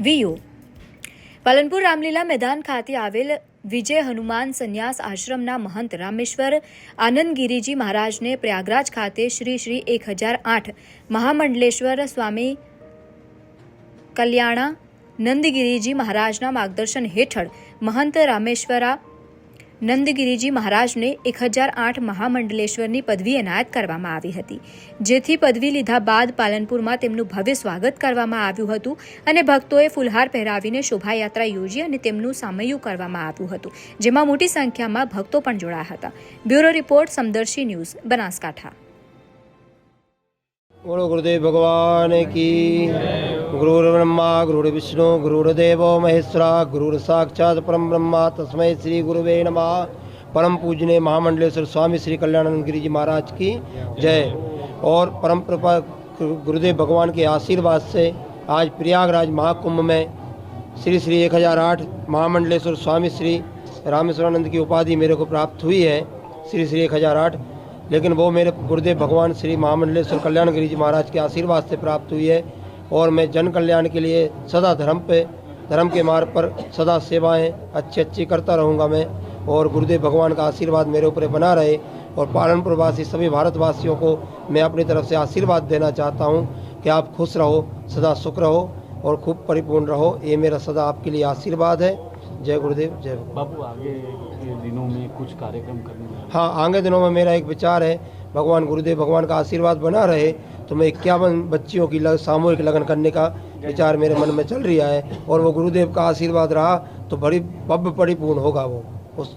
વીયુ પાલનપુર રામલીલા મેદાન ખાતે આવેલ વિજય હનુમાન સંન્યાસ આશ્રમના મહંત રામેશ્વર આનંદગીરીજી મહારાજને પ્રયાગરાજ ખાતે શ્રી 1008 મહામંડલેશ્વર સ્વામી કલ્યાણા નંદગીરીજી મહારાજના માર્ગદર્શન હેઠળ મહંત રામેશ્વરા નંદગીરીજી મહારાજને 1008 મહામંડલેશ્વરની પદવી એનાયત કરવામાં આવી હતી, જેથી પદવી લીધા બાદ પાલનપુરમાં તેમનું ભવ્ય સ્વાગત કરવામાં આવ્યું હતું અને ભક્તોએ ફૂલહાર પહેરાવીને શોભાયાત્રા યોજી અને તેમનું સામૈયું કરવામાં આવ્યું હતું, જેમાં મોટી સંખ્યામાં ભક્તો પણ જોડાયા હતા। Bureau report Samdarshi News, Banaskantha. बोलो गुरुदेव भगवान की। गुरुर्ब्रह्मा गुरुर्विष्णु गुरुर्देवो महेश्वरा गुरुर साक्षात परम ब्रह्मा तस्मै श्री गुरुवे नमः। परम पूजनीय महामंडलेश्वर स्वामी श्री कल्याणानंद गिरी जी महाराज की जय। और परम कृपा गुरुदेव भगवान के आशीर्वाद से आज प्रयागराज महाकुंभ में श्री 1008 महामंडलेश्वर स्वामी श्री रामेश्वरानंद की उपाधि मेरे को प्राप्त हुई है, श्री 1008। लेकिन वो मेरे गुरुदेव भगवान श्री महामंडलेश्वर कल्याण गिरी जी महाराज के आशीर्वाद से प्राप्त हुई है। और मैं जन कल्याण के लिए सदा धर्म के मार्ग पर सदा सेवाएं अच्छी करता रहूँगा मैं। और गुरुदेव भगवान का आशीर्वाद मेरे ऊपर बना रहे। और पालनपुर वासी सभी भारतवासियों को मैं अपनी तरफ से आशीर्वाद देना चाहता हूँ कि आप खुश रहो, सदा सुख रहो और खूब परिपूर्ण रहो। ये मेरा सदा आपके लिए आशीर्वाद है। जय गुरुदेव जय बाबू। आगे के दिनों में कुछ कार्यक्रम करने में? हाँ, आगे दिनों में मेरा एक विचार है, भगवान गुरुदेव भगवान का आशीर्वाद बना रहे तो मैं 51 बच्चियों की सामूहिक लगन करने का विचार मेरे मन में चल रहा है। और वो गुरुदेव का आशीर्वाद रहा तो बड़ी भव्य परिपूर्ण होगा वो उस